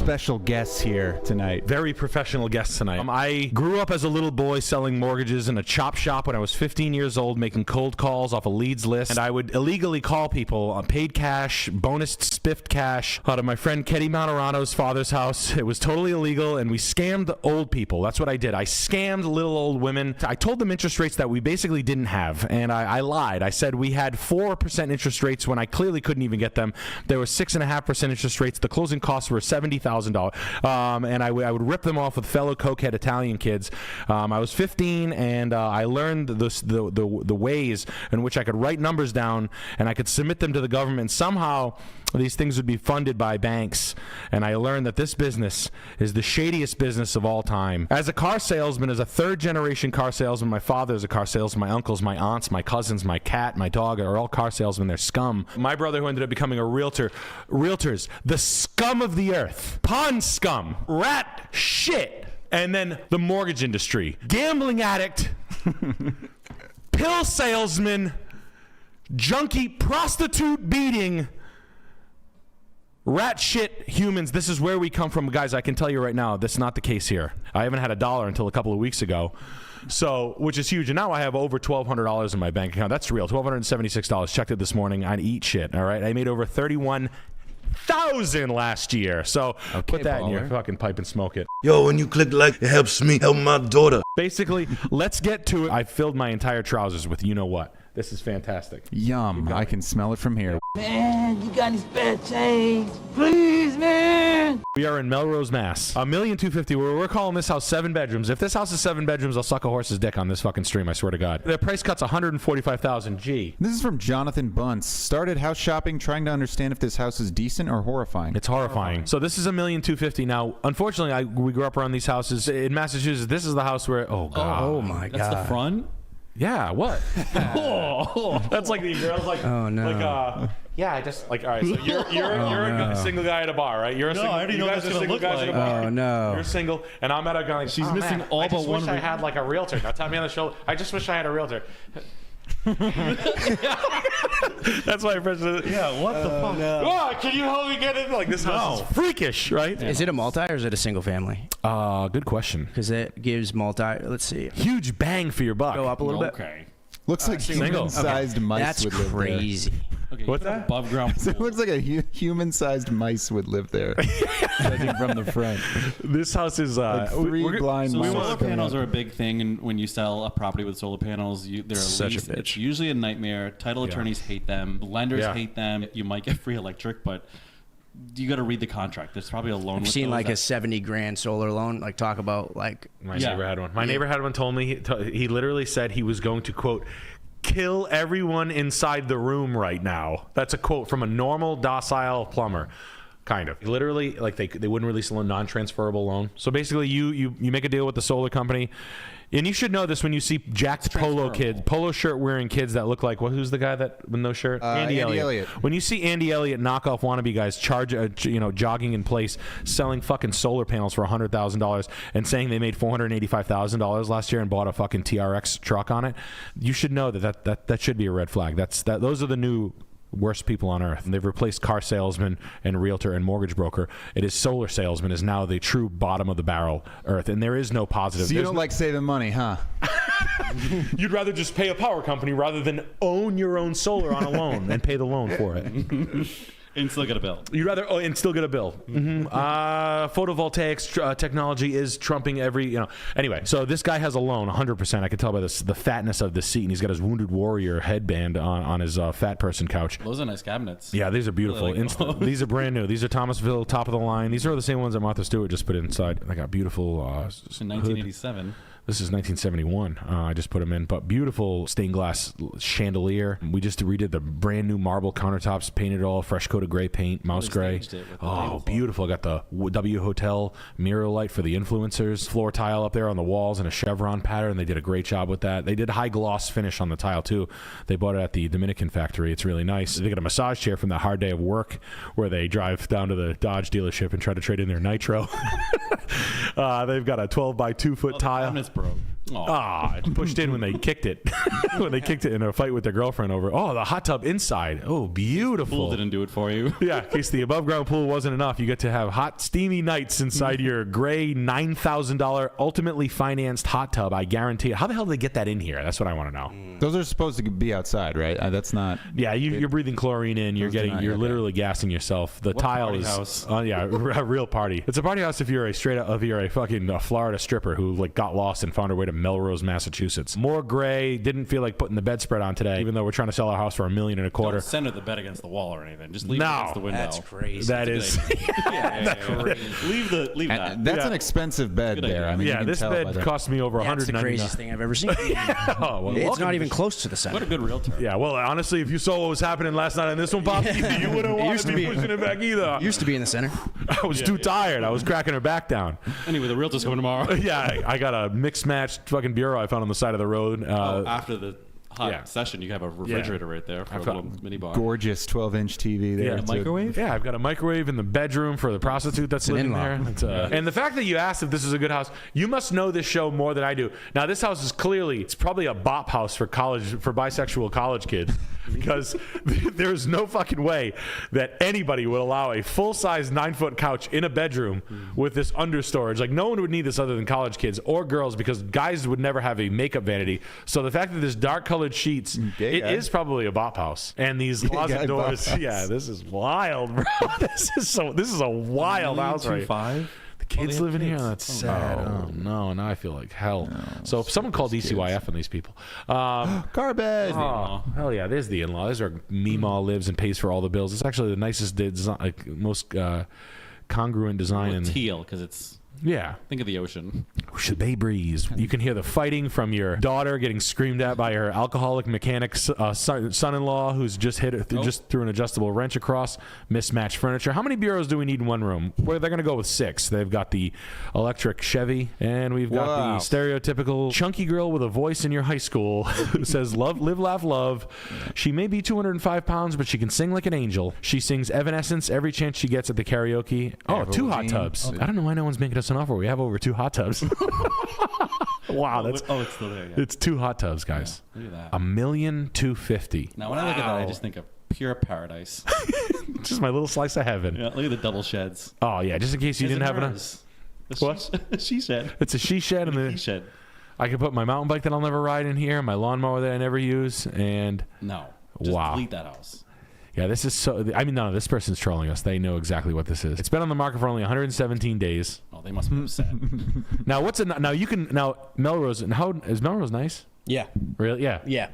special guests here tonight. Very professional guests tonight. I grew up as a little boy selling mortgages in a chop shop when I was 15 years old, making cold calls off a leads list. And I would illegally call people on paid cash, bonus spiffed cash out of my friend Ketty Monterano's father's house. It was totally illegal, and we scammed old people. That's what I did. I scammed little old women. I told them interest rates that we basically didn't have, and I lied. I said we had 4% interest rates when I clearly couldn't even get them. There was 6.5% interest rates. The closing costs were $70,000, and I would rip them off with fellow cokehead Italian kids. I was 15, and I learned the ways in which I could write numbers down, and I could submit them to the government. Somehow, these things would be funded by banks, and I learned that this business is the shadiest business of all time. As a car salesman, as a third-generation car salesman, my father is a car salesman, my uncles, my aunts, my cousins, my cat, my dog are all car salesmen. They're scum. My brother, who ended up becoming a realtor, realtors, the scum of the earth, pond scum, rat shit, and then the mortgage industry, gambling addict, pill salesman, junkie, prostitute beating, rat shit humans. This is where we come from, guys. I can tell you right now, that's not the case here. I haven't had $1 until a couple of weeks ago, so which is huge. And now I have over $1,200 in my bank account. That's real. $1,276. Checked it this morning. I eat shit. All right. I made over $31,000 last year. So put that in your fucking pipe and smoke it. Yo, when you click like, it helps me help my daughter. Basically, let's get to it. I filled my entire trousers with you know what. This is fantastic. Yum. I can smell it from here. Man, you got any spare change? Please, man. We are in Melrose, Mass. $1,250,000. We're calling this house 7 bedrooms. If this house is 7 bedrooms, I'll suck a horse's dick on this fucking stream, I swear to God. The price cut's $145,000. Gee. This is from Jonathan Bunce. Started house shopping trying to understand if this house is decent or horrifying. It's horrifying. So this is $1,250,000. Now, unfortunately, we grew up around these houses in Massachusetts. This is the house where, oh God. Oh my God. That's the front? Yeah, what? That's like the girl's like, oh no. Like, yeah, I just like, all right, so you're a single guy at a bar, right? You're a single, I already know what that's gonna look like. At a bar. Oh no. You're single, and I'm at a guy like, she's missing man, all I just but one. Wish I had like a realtor. Now tap me on the shoulder. I just wish I had a realtor. That's why I pressed it. Yeah, what the fuck? No. Oh, can you help me get it? Like, this house is freakish, right? Is it a multi or is it a single family? Good question. Because it gives multi. Let's see. Huge bang for your buck. Go up a little bit. Okay. Looks like human-sized mice That's would live crazy. Okay, what's that? Above ground pool. It looks like a human-sized mice would live there, judging from the front. This house is like 3 blind So mice. solar panels are a big thing, and when you sell a property with solar panels, they're Such a bitch. It's usually a nightmare. Title attorneys hate them. Lenders hate them. You might get free electric, but you got to read the contract. There's probably a loan. I've seen like a $70,000 solar loan. Like talk about like. My neighbor had one. My neighbor had one. Told me he literally said he was going to quote, kill everyone inside the room right now. That's a quote from a normal docile plumber. Kind of. Literally, like they wouldn't release a non-transferable loan. So basically, you make a deal with the solar company, and you should know this when you see jacked polo shirt wearing kids that look like who's the guy that with no shirt? Andy Elliott. When you see Andy Elliott knockoff wannabe guys jogging in place, selling fucking solar panels for $100,000 and saying they made $485,000 last year and bought a fucking TRX truck on it, you should know that should be a red flag. Those are the new worst people on earth. They've replaced car salesman and realtor and mortgage broker. It is solar salesman is now the true bottom of the barrel earth, and there is no positive. So you don't like saving money, huh? You'd rather just pay a power company rather than own your own solar on a loan and pay the loan for it. And still get a bill. You'd rather and still get a bill. Mm-hmm. Photovoltaics technology is trumping every, Anyway, so this guy has a loan, 100%. I can tell by the fatness of the seat, and he's got his Wounded Warrior headband on his fat person couch. Those are nice cabinets. Yeah, these are beautiful. Really like these are brand new. These are Thomasville, top of the line. These are the same ones that Martha Stewart just put inside. I got beautiful. In 1987. Hood. This is 1971. I just put them in, but beautiful stained glass chandelier. We just redid the brand new marble countertops, painted it all fresh coat of gray paint, mouse gray. Oh, beautiful. Got the W Hotel mirror light for the influencers. Floor tile up there on the walls in a chevron pattern. They did a great job with that. They did high gloss finish on the tile too. They bought it at the Dominican factory. It's really nice. They got a massage chair from that hard day of work where they drive down to the Dodge dealership and try to trade in their nitro. They've got a 12 by 2 foot tile. Broke. It pushed in when they kicked it. When they kicked it in a fight with their girlfriend over. Oh, the hot tub inside. Oh, beautiful. Pool didn't do it for you. Yeah, in case the above ground pool wasn't enough, you get to have hot, steamy nights inside your gray $9,000 ultimately financed hot tub. I guarantee it. How the hell did they get that in here? That's what I want to know. Those are supposed to be outside, right? That's not. Yeah, you're breathing chlorine in. You're literally gassing yourself. The tile party is house? A real party. It's a party house if you're a fucking Florida stripper who like got lost and found her way to Melrose, Massachusetts. More gray. Didn't feel like putting the bedspread on today, even though we're trying to sell our house for $1.25 million. Don't center the bed against the wall or anything. Just leave it against the window. That's crazy. That is. Leave that. That's an expensive bed Good there. idea. I mean, you can This tell by bed the- cost me over That's the $199. craziest thing I've ever seen. Oh, well, It's welcome not to even the close to the center. What a good realtor. Yeah, well, honestly, if you saw what was happening last night on this one, Pop, you wouldn't want used to to be be- pushing it back either. Used to be in the center. I was too tired. I was cracking her back down. Anyway, the realtor's coming tomorrow. Yeah, I got a mixed matched fucking bureau I found on the side of the road. After the hot yeah. session, you have a refrigerator right there for a little mini bar. gorgeous 12-inch TV there. Yeah, It's microwave? Yeah, I've got a microwave in the bedroom for the prostitute that's living there. in-law. And the fact that you asked if this is a good house, you must know this show more than I do. Now, this house is it's probably a bop house for bisexual college kids, because there's no fucking way that anybody would allow a full-size 9-foot couch in a bedroom with this understorage. Like, no one would need this other than college kids or girls, because guys would never have a makeup vanity. So the fact that there's dark-colored sheets, Gay it guy. is probably a bop house. And these closet guy bop doors, house. yeah, this is wild, bro. This is a wild house, right? 1.25. The kids have living here. kids. That's Oh, sad. Oh no, now I feel like hell. So if someone called ECYF on these people. Garbage. Oh, hell yeah, there's the in-law. There's where Meemaw lives and pays for all the bills. It's actually the nicest design, like most congruent design. With teal, because it's. Yeah. Think of the ocean. Should they breeze? You can hear the fighting from your daughter getting screamed at by her alcoholic mechanic son-in-law who's just just threw an adjustable wrench across. Mismatched furniture. How many bureaus do we need in one room? Well, they're going to go with 6. They've got the electric Chevy, and we've got the stereotypical chunky girl with a voice in your high school who says, "Love, live, laugh, love." She may be 205 pounds, but she can sing like an angel. She sings Evanescence every chance she gets at the karaoke. Oh, 2 hot tubs. I don't know why no one's making us an offer. We have over 2 hot tubs. Wow, it's still there. Yeah. it's 2 hot tubs, guys. Look at that. $1,250,000. Now, when I look at that, I just think of pure paradise. Just my little slice of heaven. Yeah, look at the double sheds. Oh yeah, just in case you didn't have enough. What? She shed. It's a she shed, and He shed. I can put my mountain bike that I'll never ride in here, my lawnmower that I never use, and No. Just Wow. delete that house. yeah, this is so. I mean, no, this person's trolling us. They know exactly what this is. It's been on the market for only 117 days. Oh, they must be upset. Now, Melrose? And how is Melrose nice? Yeah. Really? Yeah. Yeah.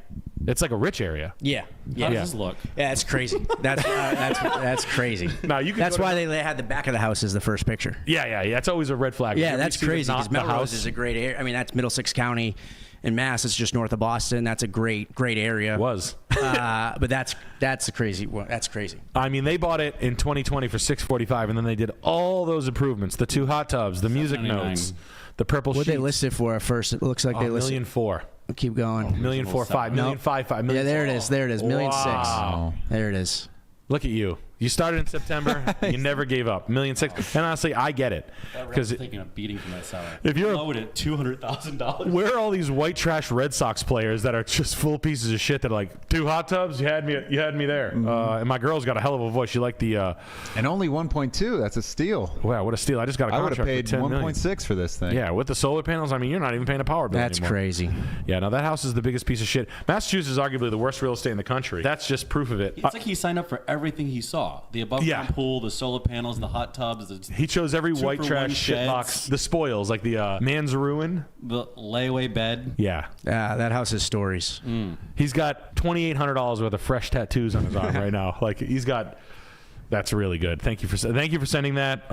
It's like a rich area. Yeah. How Yeah. does Yeah. this look? Yeah, it's crazy. That's crazy. Now you can. That's go to- why they had the back of the house as the first picture. Yeah. That's always a red flag. Yeah, Whenever that's you see the crazy not- because the Melrose house is a great area. I mean, that's Middlesex County in Mass. It's just north of Boston. That's a great area. was. But that's a crazy one. That's crazy. I mean, they bought it in 2020 for $645, and then they did all those improvements: the 2 hot tubs, the music $799. notes, the purple What sheets. they listed for at first? It looks like they listed. $1,400,000. Keep going. $1,450,000. $1,550,000. Yeah, there it is. There it is. $1,600,000. Wow. There it is. Look at you. You started in September. You never gave up. $1,600,000. And honestly, I get it. Because Because taking a beating from that seller. if you're Lowered it $200,000. where are all these white trash Red Sox players that are just full pieces of shit that are like 2 hot tubs? You had me there. And my girl's got a hell of a voice. She liked the. And only 1.2. That's a steal. Wow, what a steal! I just got a I would contract have paid for $10 million. 1.6 for this thing. Yeah, with the solar panels, I mean, you're not even paying a power bill That's anymore. crazy. Yeah, now that house is the biggest piece of shit. Massachusetts is arguably the worst real estate in the country. That's just proof of it. It's like he signed up for everything he saw. The above ground pool, the solar panels, the hot tubs. He chose every white 2-for-1 trash shit sheds. box. The spoils, like the man's ruin. The layaway bed. Yeah. That house has stories. He's got $2,800 worth of fresh tattoos on his arm right now. Like he's got. That's really good. Thank you for sending that.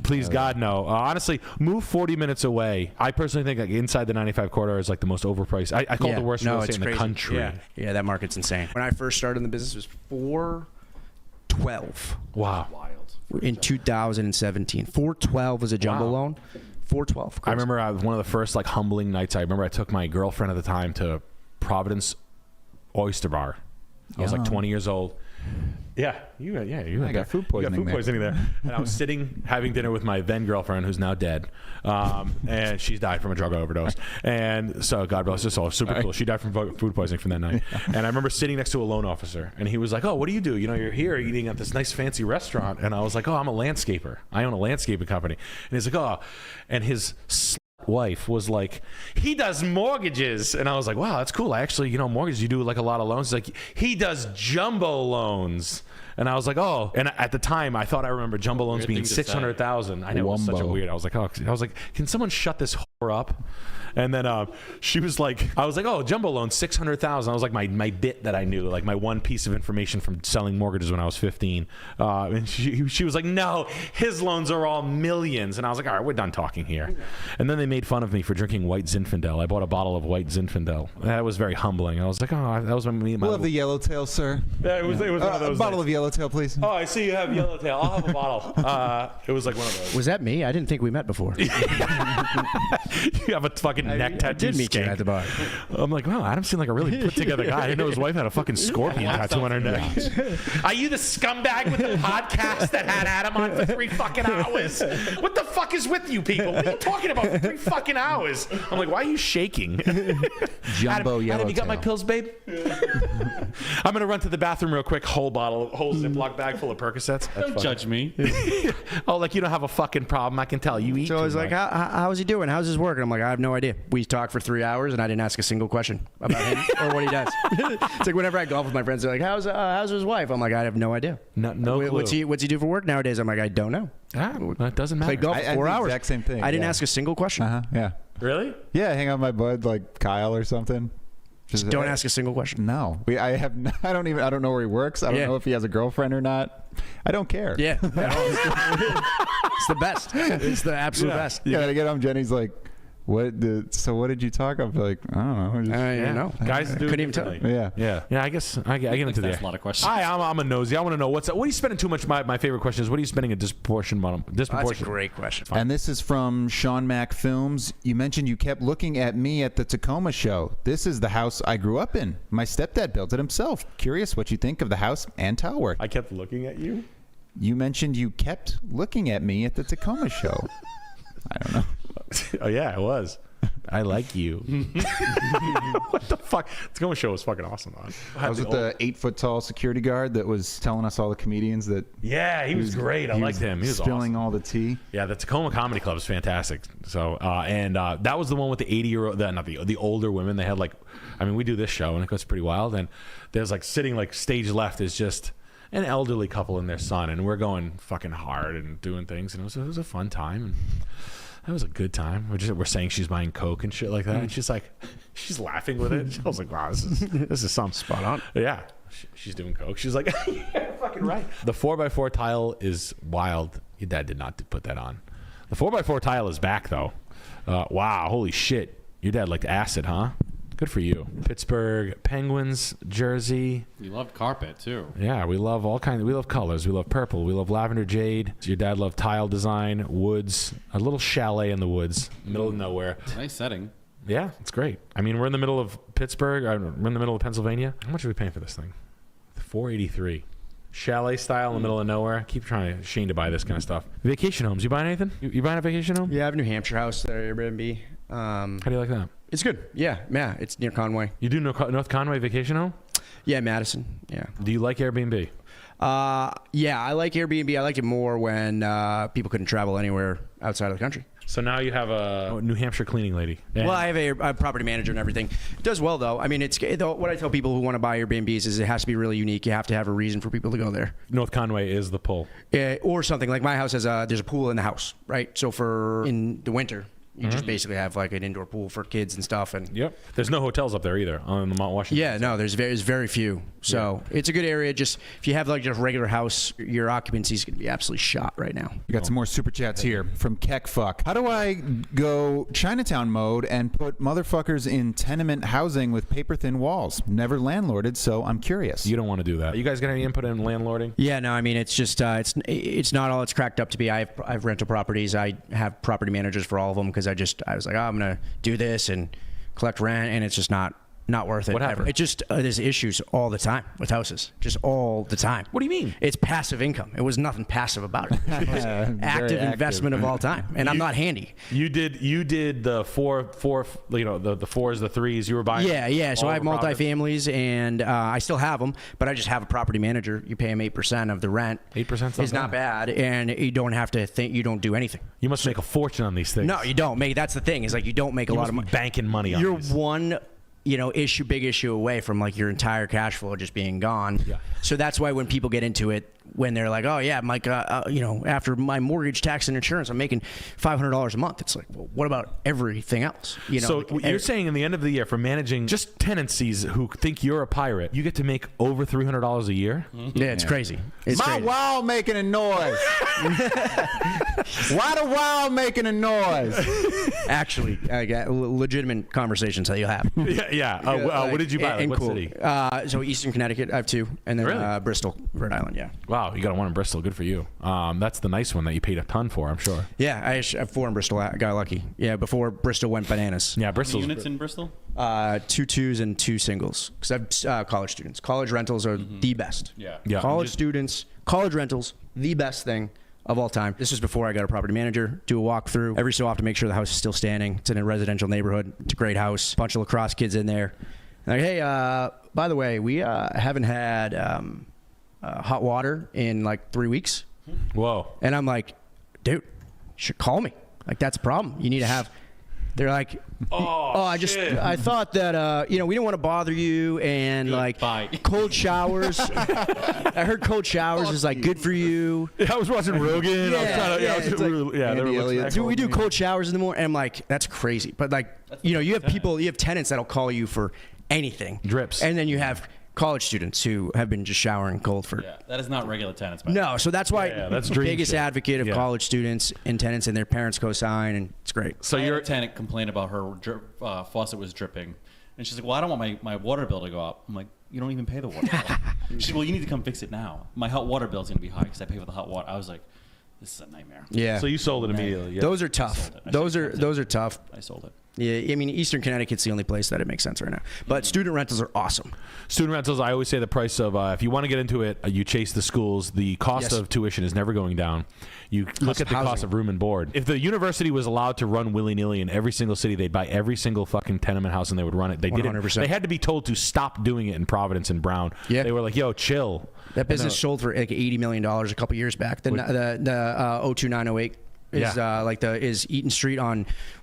Please, God, no. Honestly, move 40 minutes away. I personally think like inside the 95 corridor is like the most overpriced. I call it the worst real estate in the country. Yeah, that market's insane. When I first started in the business, it was $412 Wow. in 2017. $412 was a jumbo loan. $412. I remember one of the first like humbling nights. I remember I took my girlfriend at the time to Providence Oyster Bar. I was like 20 years old. Yeah, I got food poisoning there. And I was sitting having dinner with my then girlfriend, who's now dead, and she's died from a drug overdose. And so God bless her soul, super cool. She died from food poisoning from that night. And I remember sitting next to a loan officer, and he was like, "Oh, what do you do? You know, you're here eating at this nice fancy restaurant." And I was like, "Oh, I'm a landscaper. I own a landscaping company." And he's like, "Oh," and his wife was like, "He does mortgages." And I was like, "Wow, that's cool. I actually, mortgages, you do like a lot of loans." He's like, "He does jumbo loans." And I was like, "Oh," and at the time I thought I remember jumbo loans being 600,000. I know, it was such a weird. I was like, "Can someone shut this whore up?" And then she was like, I was like, "Oh, jumbo loans, 600,000." I was like, my bit that I knew, like my one piece of information from selling mortgages when I was 15. And she was like, "No, his loans are all millions." And I was like, "All right, we're done talking here." And then they made fun of me for drinking white Zinfandel. I bought a bottle of white Zinfandel. That was very humbling. I was like, "Oh, that was me." We'll have the Yellowtail, sir. Yeah, it was one of those. A bottle of Yellowtail, please. Oh, I see you have Yellowtail. I'll have a bottle. It was like one of those. Was that me? I didn't think we met before. You have a fucking neck tattoo. Did meet you at the bar. I'm like, wow, Adam seemed like a really put together guy. I didn't know his wife had a fucking scorpion tattoo on her neck. Are you the scumbag with the podcast that had Adam on for 3 fucking hours? What the fuck is with you people? What are you talking about for 3 fucking hours? I'm like, why are you shaking? Jumbo Yellowtail. Adam, you got my pills, babe? I'm gonna run to the bathroom real quick. Whole Ziploc bag full of Percocets. Don't judge me. Oh, like you don't have a fucking problem. I can tell you eat. So I was like, how's he doing? How's his work? And I'm like, I have no idea. We talked for 3 hours and I didn't ask a single question about him or what he does. It's like whenever I golf with my friends, they're like, how's his wife? I'm like, I have no idea. No clue. What's he do for work nowadays? I'm like, I don't know. That doesn't matter. Played golf for 4 hours. Exact same thing. I didn't ask a single question. Yeah. Really? Yeah, hang out with my bud like Kyle or something. Just don't ask a single question. No, I don't know where he works. I don't know if he has a girlfriend or not. I don't care. Yeah. It's the best. It's the absolute best. Yeah, I get home. Jenny's like, what did you talk of? Like, I don't know. You know. Guys do couldn't even tell. Yeah. I guess I get into That's there. a lot of questions. I'm a nosy. I want to know what are you spending too much. My favorite question is, what are you spending a disproportionate amount? That's a great question. And this is from Sean Mack Films. You mentioned you kept looking at me at the Tacoma show. This is the house I grew up in. My stepdad built it himself. Curious what you think of the house and tile work. I kept looking at you. You mentioned you kept looking at me at the Tacoma show. I don't know. Oh yeah, it was. I like you. What the fuck? The Tacoma show was fucking awesome. I was with the 8-foot-tall security guard that was telling us all the comedians that. Yeah, he was great. I liked him. He was spilling awesome. all the tea. Yeah, the Tacoma Comedy Club is fantastic. So, that was the one with the 80-year-old, not the older women. They had we do this show and it goes pretty wild. And there's sitting stage left is just an elderly couple and their son, and we're going fucking hard and doing things, and it was a fun time. And it was a good time. We're saying she's buying Coke and shit like that, and she's laughing with it. I was like, wow, this is something spot on. Yeah, she's doing Coke. She's like, yeah, fucking right. The 4x4 tile is wild. Your dad did not put that on. The 4x4 tile is back though. Wow, holy shit. Your dad liked acid, huh? Good for you. Pittsburgh Penguins jersey. You love carpet too. Yeah, we love all kinds. We love colors. We love purple. We love lavender jade. Your dad loved tile design, woods, a little chalet in the woods, middle of nowhere. Nice setting. Yeah, it's great. I mean, we're in the middle of Pittsburgh. We're in the middle of Pennsylvania. How much are we paying for this thing? $483. Chalet style in the middle of nowhere. Keep trying Shane to buy this kind of stuff. Vacation homes. You buying anything? You buying a vacation home? Yeah, I have a New Hampshire house there, Airbnb. How do you like that? It's good. Yeah. It's near Conway. You do North Conway vacation home? Yeah, Madison. Yeah. Do you like Airbnb? Yeah, I like Airbnb. I liked it more when people couldn't travel anywhere outside of the country. So now you have a New Hampshire cleaning lady. Well, I have a property manager and everything. It does well, though. I mean, what I tell people who want to buy Airbnbs is it has to be really unique. You have to have a reason for people to go there. North Conway is the pull. Or something. Like my house there's a pool in the house, right? So in the winter, you just basically have an indoor pool for kids and stuff. And yep. There's no hotels up there either on the Mount Washington. Yeah, no, there's very few. So it's a good area. Just if you have just a regular house, your occupancy is going to be absolutely shot right now. We got some more super chats here from Keckfuck. How do I go Chinatown mode and put motherfuckers in tenement housing with paper thin walls? Never landlorded, so I'm curious. You don't want to do that. You guys got any input in landlording? Yeah, no, I mean it's just it's not all it's cracked up to be. I have rental properties. I have property managers for all of them because I was like, I'm gonna do this and collect rent, and it's just not not worth it. What happened? Ever. It just there's issues all the time with houses, just all the time. What do you mean? It's passive income. It was nothing passive about it. It was active investment of all time, and I'm not handy. You did the four, the fours, the threes. You were buying. Yeah. So all I have the properties? multifamilies, and I still have them, but I just have a property manager. You pay him 8% of the rent. 8% is not bad, and you don't have to think. You don't do anything. You must make a fortune on these things. No, you don't. That's the thing. Is like you don't make a lot of money. Banking money on You're these. one big issue away from like your entire cash flow just being gone. Yeah. So that's why when people get into it, when they're like, oh yeah, Mike, after my mortgage, tax, and insurance, I'm making $500 a month. It's like, well, what about everything else? So you're saying in the end of the year, for managing just tenancies who think you're a pirate, you get to make over $300 a year? Yeah, it's crazy. It's My crazy. wow making a noise. Why the wow making a noise? Actually, I got legitimate conversations that you have. Yeah. What did you buy? Like, what cool. city? So Eastern Connecticcut, I have 2, and then Really? Bristol, Rhode Island. Yeah. Wow, you got one in Bristol. Good for you. That's the nice one that you paid a ton for, I'm sure. Yeah, I have 4 in Bristol. I got lucky. Yeah, before Bristol went bananas. Yeah, How many Bristol's. units in Bristol? 2 twos and 2 singles. Because I have college students. College rentals are the best. Yeah. Yeah. College students, college rentals, the best thing of all time. This was before I got a property manager, do a walkthrough every so often, make sure the house is still standing. It's in a residential neighborhood. It's a great house. Bunch of lacrosse kids in there. Like, hey, by the way, we haven't had hot water in like 3 weeks. Whoa. And I'm like, dude, you should call me. Like, that's a problem. You need to have. They're like, I thought that, we didn't want to bother you. And like cold showers. I heard cold showers is like good for you. I was watching Rogan. Dude, we do cold showers in the morning. And I'm like, that's crazy. But like, you have people, you have tenants that'll call you for anything. Drips. And then you have college students who have been just showering cold for. Yeah, that is not regular tenants. No, so that's why that's the dream biggest shit. advocate of college students and tenants, and their parents co-sign, and it's great. So your tenant complained about her faucet was dripping, and she's like, "Well, I don't want my water bill to go up." I'm like, "You don't even pay the water bill." She's like, "Well, you need to come fix it now. My hot water bill is gonna be high because I pay for the hot water." I was like, "This is a nightmare." Yeah. So you sold it immediately. Yeah. Those are tough. Those are tough. I sold it. Yeah, I mean, Eastern Connecticut's the only place that it makes sense right now. But student rentals are awesome. Student rentals, I always say the price of, if you want to get into it, you chase the schools. The cost of tuition is never going down. You look at the cost of room and board. If the university was allowed to run willy-nilly in every single city, they'd buy every single fucking tenement house and they would run it. They 100%. didn't. They had to be told to stop doing it in Providence and Brown. Yeah. They were like, yo, chill. That business sold for like $80 million a couple years back. The 02908 is Eaton Street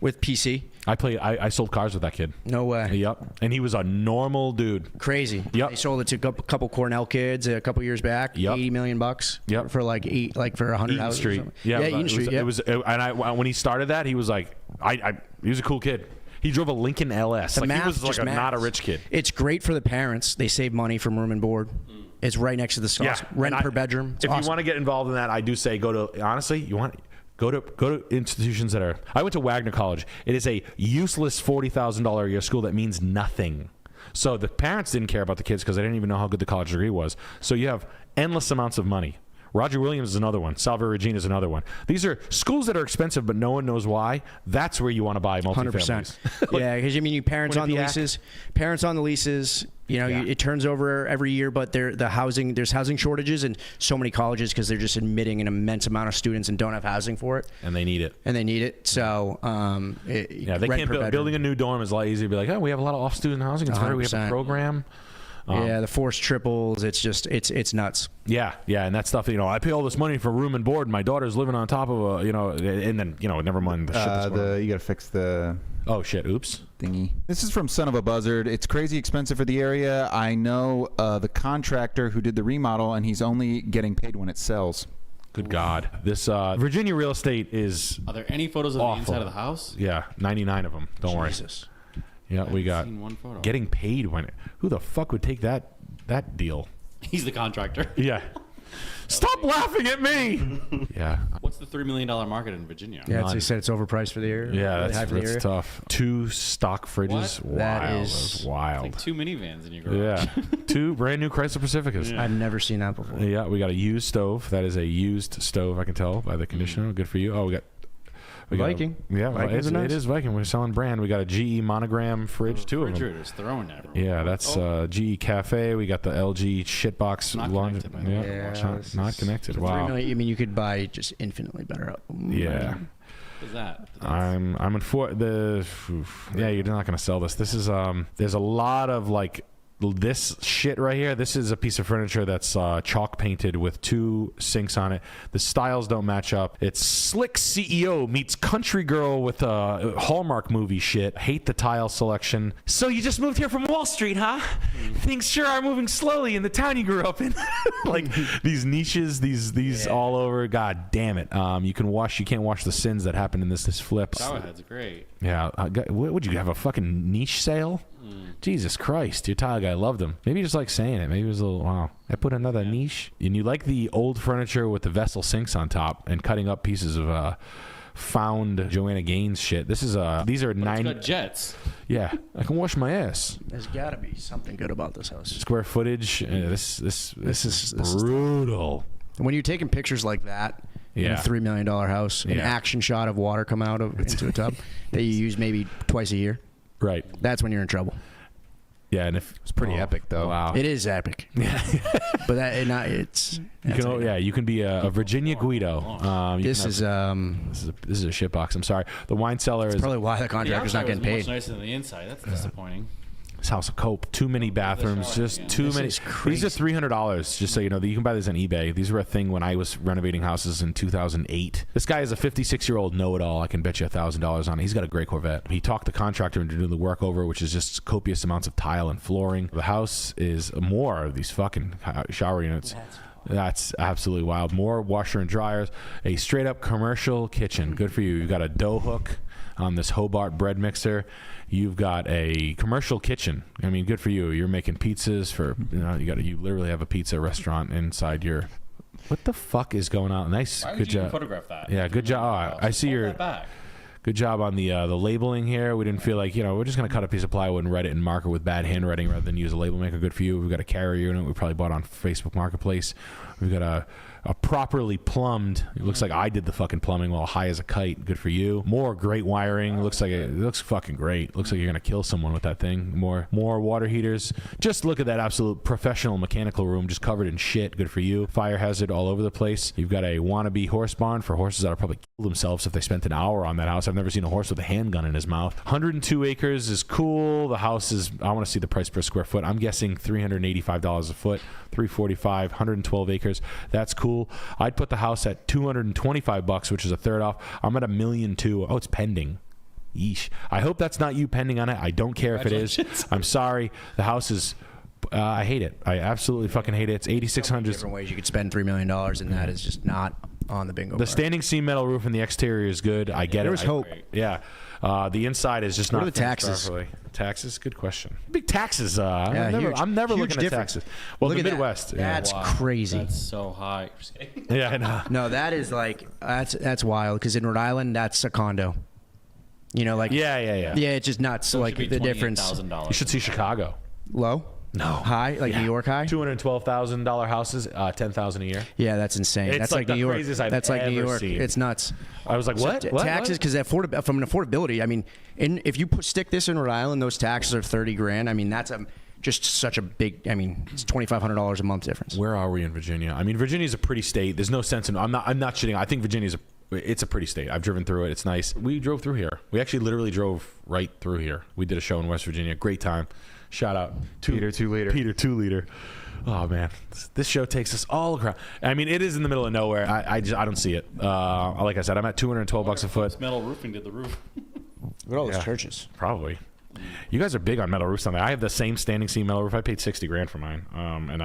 with PC. I sold cars with that kid. No way. Yep. And he was a normal dude. Crazy. Yep. They sold it to a couple Cornell kids a couple years back. Yep. $80 million. Yep. For for 100 Eaton houses. Street. Eaton Street. It was, and when he started that, he was like, he was a cool kid. He drove a Lincoln LS. He was like not a rich kid. It's great for the parents. They save money from room and board. It's right next to the schools. Rent per bedroom. It's if awesome. you want to get involved in that, I do say go to institutions that are. I went to Wagner College. It is a useless $40,000 a year school that means nothing. So the parents didn't care about the kids because they didn't even know how good the college degree was. So you have endless amounts of money. Roger Williams is another one. Salve Regina is another one. These are schools that are expensive, but no one knows why. That's where you want to buy multifamilies. 100%. Yeah, because you parents on the leases. Parents on the leases. It turns over every year, but there's housing shortages in so many colleges because they're just admitting an immense amount of students and don't have housing for it. And they need it. So, they can't building a new dorm is a lot easier to be like, oh, we have a lot of off-student housing. It's better. We have a program. The forced triples. It's just it's nuts. Yeah, and that stuff. I pay all this money for room and board. And my daughter's living on top of and then never mind the shit. That's you got to fix the. Oh shit! Oops. Thingy. This is from Son of a Buzzard. It's crazy expensive for the area. I know the contractor who did the remodel, and he's only getting paid when it sells. Good God. This Virginia real estate is. Are there any photos of awful. the inside of the house? Yeah, 99 of them. Don't worry. Yeah, we got getting paid when. Who the fuck would take that deal? He's the contractor. Yeah. Stop laughing at me. Yeah. What's the $3 million market in Virginia? Yeah, they said it's overpriced for the area. Yeah, that's tough. 2 stock fridges. What? That's wild. It's like 2 minivans in your garage. Yeah. 2 brand new Chrysler Pacificas. I've never seen that before. Yeah, we got a used stove. That is a used stove, I can tell by the conditioner. Good for you. Oh, we got We got Viking. Vikings it is Viking. We're selling brand. We got a GE monogram fridge, two of them. Refrigerators throwing everywhere. Yeah, that's GE Cafe. We got the LG shitbox. Not connected, by the way. Not connected. Wow. 3 million, I mean, you could buy just infinitely better. Yeah. What's that? I'm in for the. Yeah, you're not gonna sell this. This is There's a lot of like. This shit right here, this is a piece of furniture that's chalk painted with 2 sinks on it. The styles don't match up. It's slick CEO meets country girl with Hallmark movie shit. Hate the tile selection. So you just moved here from Wall Street, huh? Things sure are moving slowly in the town you grew up in. Like these niches, these all over. God damn it. You can't wash the sins that happened in this flip. Showerhead's great. Yeah. Would you have a fucking niche sale? Jesus Christ, your tile guy loved them. Maybe you just like saying it. Maybe it was a little, wow. I put another niche. And you like the old furniture with the vessel sinks on top and cutting up pieces of found Joanna Gaines shit. These are It's 9. got jets. Yeah, I can wash my ass. There's got to be something good about this house. Square footage. This is brutal. When you're taking pictures like that in a $3 million house, an action shot of water coming out of into a tub that you use maybe twice a year, right? That's when you're in trouble. Yeah, and if it's pretty epic though. Wow, it is epic. Yeah, but you can be a Virginia Guido. This is a shitbox. I'm sorry. The wine cellar is probably why the contractor's not getting paid. Much nicer than the inside. That's disappointing. This house of cope. Too many bathrooms. Just too many. These are $300. Just so you know, you can buy these on eBay. These were a thing when I was renovating houses in 2008. This guy is a 56-year-old know-it-all. I can bet you $1,000 on it. He's got a great Corvette. He talked the contractor into doing the work over, which is just copious amounts of tile and flooring. The house is more of these fucking shower units. That's absolutely wild. More washer and dryers. A straight-up commercial kitchen. Good for you. You've got a dough hook on this Hobart bread mixer. You've got a commercial kitchen. I mean, good for you. You're making pizzas for, you literally have a pizza restaurant inside your. What the fuck is going on? Nice, Why good job. Photograph that. Yeah, good job. I see your. Good job on the labeling here. We didn't feel like, we're just going to cut a piece of plywood and write it in marker with bad handwriting rather than use a label maker. Good for you. We've got a carrier unit we probably bought on Facebook Marketplace. We've got a properly plumbed. It looks like I did the fucking plumbing while high as a kite. Good for you. More great wiring. Looks like it looks fucking great. Looks like you're gonna kill someone with that thing. More water heaters. Just look at that absolute professional mechanical room, just covered in shit. Good for you. Fire hazard all over the place. You've got a wannabe horse barn for horses that'll probably kill themselves if they spent an hour on that house. I've never seen a horse with a handgun in his mouth. 102 acres is cool. The house is. I want to see the price per square foot. I'm guessing $385 a foot. $345. 112 acres. That's cool. I'd put the house at $225, which is a third off. I'm at $1.2 million. Oh, it's pending. Yeesh. I hope that's not you pending on it. I don't care if it is. I'm sorry. The house is. I hate it. I absolutely fucking hate it. It's 8,600. Different ways you could spend $3 million, and that is just not on the bingo. The standing seam metal roof and the exterior is good. I get it. There's hope. Yeah. The inside is just what not. What are the taxes? Taxes? Good question. Big taxes. Huge, I'm never looking difference. at taxes. Well, Look the at Midwest. That's crazy. That's so high. Yeah, I know. No, that is like that's wild. Because in Rhode Island, that's a condo. Yeah. Yeah, it's just nuts. So like the difference. You should see Chicago. Low. No. High, like New York high. $212,000 houses, $10,000 a year. Yeah, that's insane. It's that's like New the York. craziest I've That's like New ever York. seen. It's nuts. I was like, what? Taxes, because from an affordability. I mean, if you stick this in Rhode Island, those taxes are $30,000. I mean, that's just such a big. I mean, it's $2,500 a month difference. Where are we in Virginia? I mean, Virginia's a pretty state. There's no sense in. I'm not shitting. I think Virginia's it's a pretty state. I've driven through it. It's nice. We drove through here. We actually literally drove right through here. We did a show in West Virginia. Great time. Shout out Peter 2 liter. Peter 2 liter. Oh man, this show takes us all around. I mean, it is in the middle of nowhere. I don't see it. Like I said, I'm at $212 a foot. Metal roofing did the roof. Look at all those churches. Probably. You guys are big on metal roofs on that. I have the same standing seam metal roof. I paid $60,000 for mine. And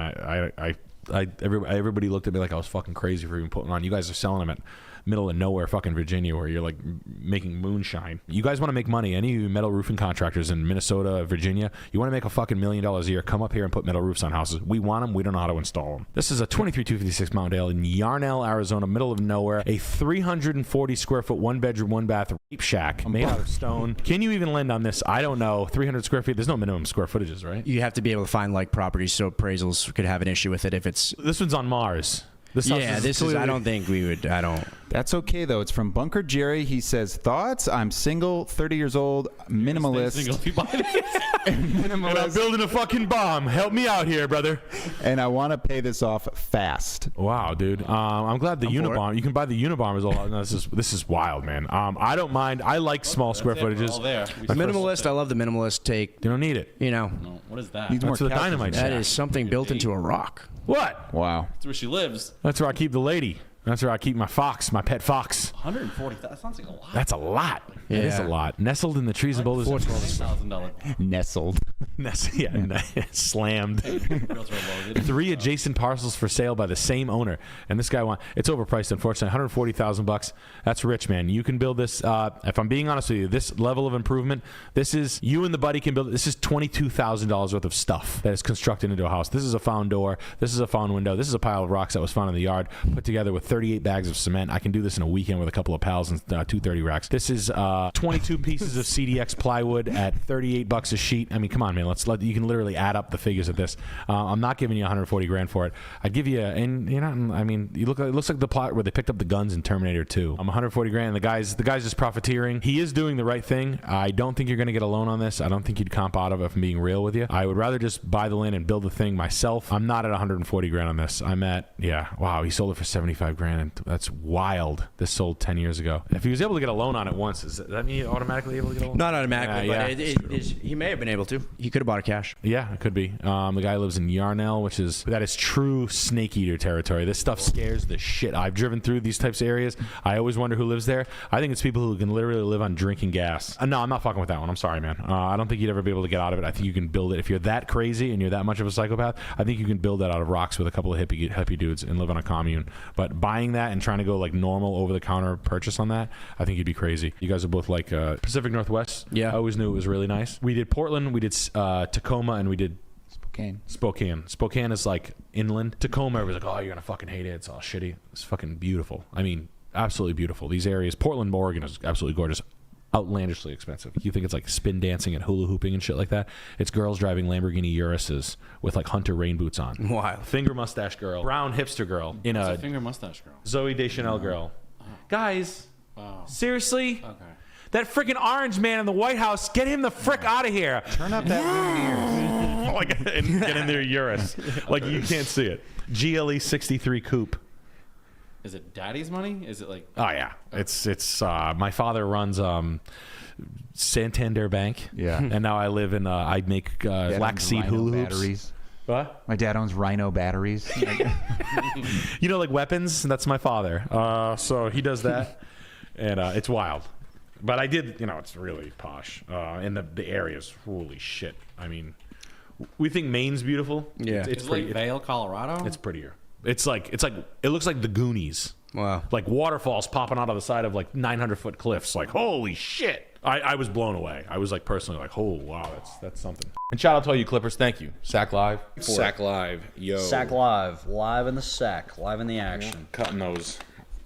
everybody looked at me like I was fucking crazy for even putting them on. You guys are selling them at middle of nowhere fucking Virginia where you're like making moonshine. You guys want to make money. Any of you metal roofing contractors in Minnesota, Virginia, you want to make a fucking $1 million a year, come up here and put metal roofs on houses. We want them. We don't know how to install them. This is a 23256 Mountaindale in Yarnell, Arizona, middle of nowhere. A 340 square foot, 1 bedroom, 1 bath rape shack made out of stone. Can you even lend on this? I don't know. 300 square feet. There's no minimum square footages, right? You have to be able to find like properties so appraisals could have an issue with it if it's. This one's on Mars. This house Yeah, this is. clearly- I don't think we would. I don't. That's okay, though. It's from Bunker Jerry. He says, thoughts? I'm single, 30 years old, minimalist. Single if you buy this. And I'm building a fucking bomb. Help me out here, brother. And I want to pay this off fast. Wow, dude. I'm glad the Unabomber. You can buy the Unabombers. No, this is wild, man. I don't mind. I like small square That's it, we're footages. all there. Minimalist. I love the minimalist take. You don't need it. You know, No, what is that? Needs more That's the couches dynamite in shack. that is something built into a rock. What? Wow. That's where she lives. That's where I keep the lady. That's where I keep my fox, my pet fox. 140. That sounds like a lot. That's a lot. It is a Yeah. lot. Nestled in the trees and boulders. $4,000. Nestled. Slammed. Realtor loaded. 3 adjacent parcels for sale by the same owner, and this guy it's overpriced, unfortunately. $140,000. That's rich, man. You can build this. If I'm being honest with you, this level of improvement, this is you and the buddy can build. This is $22,000 worth of stuff that is constructed into a house. This is a found door. This is a found window. This is a pile of rocks that was found in the yard, put together with 38 bags of cement. I can do this in a weekend with a couple of pals and 230 racks. This is 22 pieces of CDX plywood at $38 a sheet. I mean, come on, man. You can literally add up the figures of this. I'm not giving you $140,000 for it. I'd give you, and you're not. I mean, it looks like the plot where they picked up the guns in Terminator 2. I'm $140,000. The guy's just profiteering. He is doing the right thing. I don't think you're going to get a loan on this. I don't think you'd comp out of it. If I'm being real with you, I would rather just buy the land and build the thing myself. I'm not at $140,000 on this. I'm at wow. He sold it for $75,000. That's wild. This sold 10 years ago. If he was able to get a loan on it once, does that mean he automatically able to get a loan? Not automatically, Yeah, but yeah. he may have been able to. He could have bought it cash. Yeah, it could be. The guy lives in Yarnell, that is true snake eater territory. This stuff scares the shit. I've driven through these types of areas. I always wonder who lives there. I think it's people who can literally live on drinking gas. No, I'm not fucking with that one. I'm sorry, man. I don't think you'd ever be able to get out of it. I think you can build it. If you're that crazy and you're that much of a psychopath, I think you can build that out of rocks with a couple of hippie dudes and live on a commune. But buying that and trying to go like normal over-the-counter purchase on that, I think you'd be crazy. You guys are both like Pacific Northwest. Yeah. I always knew it was really nice. We did Portland, we did Tacoma, and we did Spokane. Spokane is like inland. Tacoma, everybody's like, oh, you're going to fucking hate it. It's all shitty. It's fucking beautiful. I mean, absolutely beautiful. These areas, Portland, Oregon is absolutely gorgeous. Outlandishly expensive. You think it's like spin dancing and hula hooping and shit like that. It's girls driving Lamborghini Uruses with like Hunter rain boots on. Wow. Finger mustache girl. Brown hipster girl. In It's a a finger mustache girl. Zoe Deschanel girl. Guys, Wow. seriously? Okay. That freaking orange man in the White House, get him the frick out of here. Turn up that Lumineers. Like, and get in their Urus. Like, you can't see it. GLE 63 coupe. Is it daddy's money? Is it like? Oh yeah, it's my father runs Santander Bank. Yeah. And now I live in I make Dad lax owns seed Rhino hula hoops. batteries. What? My dad owns Rhino batteries. You know, like weapons. That's my father. So he does that, and it's wild. But I did, it's really posh. And the area's holy shit. I mean, we think Maine's beautiful. Yeah. It's like Vail, Colorado. It's prettier. It's like it looks like the Goonies. Wow. Like waterfalls popping out of the side of like 900-foot cliffs. Like, holy shit. I was blown away. I was like personally like, oh wow, that's something. And shout out to all you Clippers. Thank you. Sack Live. Sack Live. Yo. Sack Live. Live in the sack. Live in the action. Cutting those.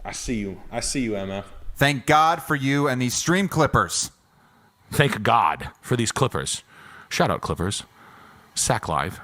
I see you, MF. Thank God for you and these stream clippers. Thank God for these Clippers. Shout out Clippers. Sack Live.